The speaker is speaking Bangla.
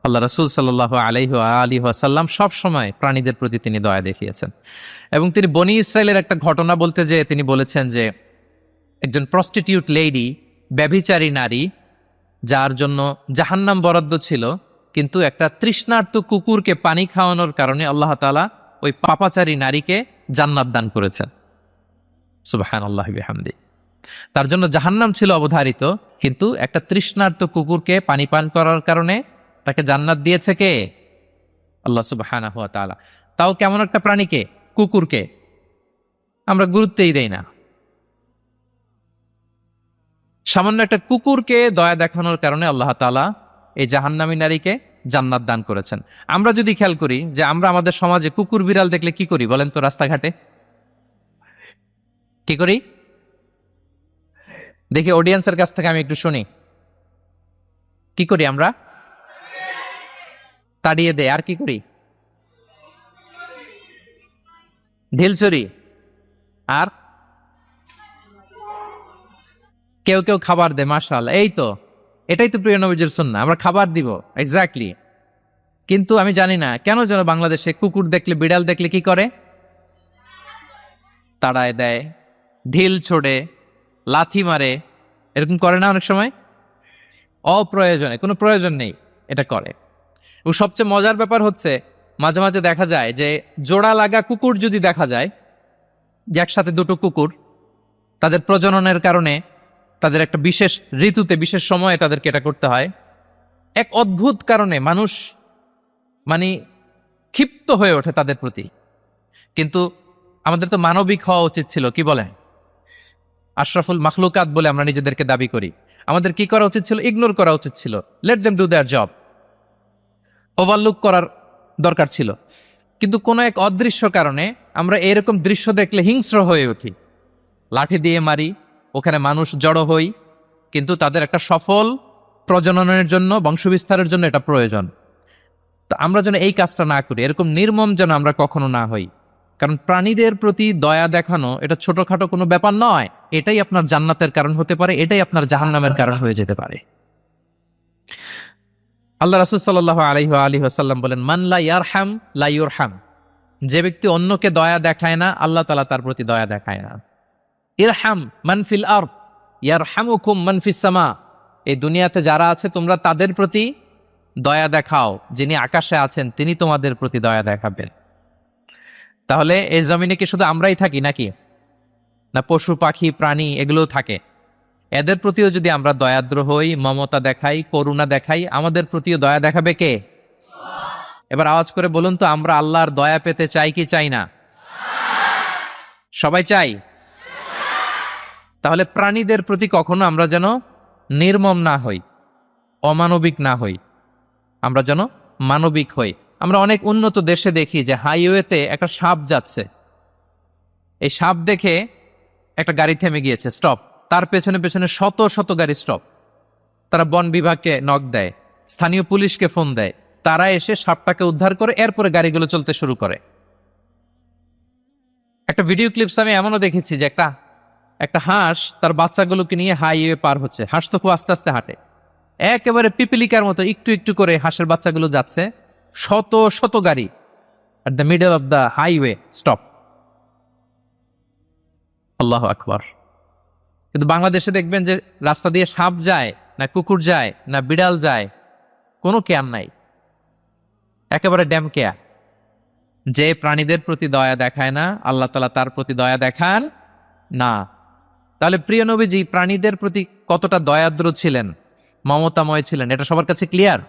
আল্লাহ রাসূল সাল্লাল্লাহু আলাইহি ওয়া আলিহি ওয়াসাল্লাম সব সময় প্রাণীদের প্রতি তিনি দয়া দেখিয়েছেন। এবং তিনি বনি ইসরায়েলের একটা ঘটনা বলতে যেয়ে তিনি বলেছেন যে একজন প্রস্টিটিউট লেডি, ব্যভিচারী নারী, যার জন্য জাহান্নাম বরাদ্দ ছিল, কিন্তু একটা তৃষ্ণার্ত কুকুরকে পানি খাওয়ানোর কারণে আল্লাহ তাআলা ওই পাপাচারী নারীকে জান্নাত দান করেছেন। সুবহানাল্লাহি বিহামদি। তার জন্য জাহান্নাম ছিল অবধারিত, কিন্তু একটা তৃষ্ণার্ত কুকুরকে পানি পান করার কারণে তাকে জান্নাত দিয়েছে কে? আল্লাহ সুবহানাহু ওয়া তাআলা। তাও কেমন একটা প্রাণীকে? কুকুরকে। আমরা গুরুত্বই দেই না। সামান্য একটা কুকুরকে দয়া দেখানোর কারণে আল্লাহ তাআলা এই জাহান্নামী নারীকে জান্নাত দান করেছেন। আমরা যদি খেয়াল করি যে আমরা আমাদের সমাজে কুকুর বিড়াল দেখলে কি করি বলেন তো? রাস্তাঘাটে কি করি? দেখি অডিয়েন্সের কাছ থেকে আমি একটু শুনি। কি করি আমরা? তাড়িয়ে দেয়। আর কি করি? ঢিল ছুরি। আর কেউ কেউ খাবার দেয়। মাশাআল্লাহ, এই তো, এটাই তো প্রিয় নবীজির সুন্নাহ, আমরা খাবার দিব। এক্স্যাক্টলি। কিন্তু আমি জানি না কেন যেন বাংলাদেশে কুকুর দেখলে, বিড়াল দেখলে কি করে? তাড়ায় দেয়, ঢিল ছোড়ে, লাথি মারে। এরকম করে না অনেক সময়? অপ্রয়োজনে, কোনো প্রয়োজন নেই এটা করে। এবং সবচেয়ে মজার ব্যাপার হচ্ছে মাঝে মাঝে দেখা যায় যে জোড়া লাগা কুকুর যদি দেখা যায়, যে একসাথে দুটো কুকুর, তাদের প্রজননের কারণে তাদের একটা বিশেষ ঋতুতে, বিশেষ সময়ে তাদেরকে এটা করতে হয়। এক অদ্ভুত কারণে মানুষ মানে ক্ষিপ্ত হয়ে ওঠে তাদের প্রতি। কিন্তু আমাদের তো মানবিক হওয়া উচিত ছিল, কি বলেন? আশরাফুল মাখলুকাত বলে আমরা নিজেদেরকে দাবি করি। আমাদের কি করা উচিত ছিল? ইগনোর করা উচিত ছিল। Let them do there job. Overlook করার দরকার ছিল। কিন্তু কোনো এক অদৃশ্য কারণে আমরা এরকম দৃশ্য দেখলে হিংস্র হয়ে উঠি, লাঠি দিয়ে মারি, ওখানে মানুষ জড়ো হই। কিন্তু তাদের একটা সফল প্রজননের জন্য, বংশবিস্তারের জন্য এটা প্রয়োজন। তো আমরা যেন এই কাজটা না করি, এরকম নির্মম যেন আমরা কখনো না হই। কারণ প্রাণীদের প্রতি দয়া দেখানো এটা ছোটখাটো কোনো ব্যাপার নয়। এটাই আপনার জান্নাতের কারণ হতে পারে, এটাই আপনার জাহান্নামের কারণ হয়ে যেতে পারে। আল্লাহ রাসূল সাল্লাল্লাহু আলাইহি ওয়া আলিহি ওয়াসাল্লাম বলেন, মান লা ইয়ারহাম লা ইউরহাম। যে ব্যক্তি অন্যকে দয়া দেখায় না, আল্লাহ তাআলা তার প্রতি দয়া দেখায় না। ইরহাম মান ফিল আরদ ইয়ারহামুকুম মান ফিস সামা। এই দুনিয়াতে যারা আছে তোমরা তাদের প্রতি দয়া দেখাও, যিনি আকাশে আছেন তিনি তোমাদের প্রতি দয়া দেখাবেন। তাহলে এই জমিনে কি শুধু আমরাই থাকি নাকি? না পশু পাখি প্রাণী এগুলোও থাকে? এদের প্রতিও যদি আমরা দয়াদ্র হই, মমতা দেখাই, করুণা দেখাই, আমাদের প্রতিও দয়া দেখাবে কে? এবার আওয়াজ করে বলুন তো, আমরা আল্লাহর দয়া পেতে চাই কি চাই না? সবাই চাই। তাহলে প্রাণীদের প্রতি কখনো আমরা যেন নির্মম না হই, অমানবিক না হই, আমরা যেন মানবিক হই। আমরা অনেক উন্নত দেশে দেখি যে হাইওয়েতে একটা সাপ যাচ্ছে, এই সাপ দেখে একটা গাড়ি থেমে গিয়েছে, স্টপ। তার পেছনে পেছনে শত শত গাড়ি স্টপ। তারা বন বিভাগকে নক দেয়, স্থানীয় পুলিশকে ফোন দেয়, তারা এসে সাপটাকে উদ্ধার করে, এরপরে গাড়িগুলো চলতে শুরু করে। একটা ভিডিও ক্লিপস আমি এমনও দেখেছি যে একটা হাঁস তার বাচ্চাগুলোকে নিয়ে হাইওয়ে পার হচ্ছে। হাঁস তো খুব আস্তে আস্তে হাঁটে, একেবারে পিপিলিকার মতো একটু একটু করে হাঁসের বাচ্চাগুলো যাচ্ছে, শত শত গাড়ি at the middle of the highway stop. আল্লাহু আকবার। কিন্তু বাংলাদেশে দেখবেন যে রাস্তা দিয়ে সাপ যায় না, কুকুর যায় না, বিড়াল যায়, কোনো কেয়ার নাই, একেবারে ড্যাম কেয়ার। যে প্রাণীদের প্রতি দয়া দেখায় না, আল্লাহ তাআলা তার প্রতি দয়া দেখান না। তাহলে প্রিয় নবীজি প্রাণীদের প্রতি কতটা দয়াদ্র ছিলেন, মমতাময় ছিলেন, এটা সবার কাছে ক্লিয়ার।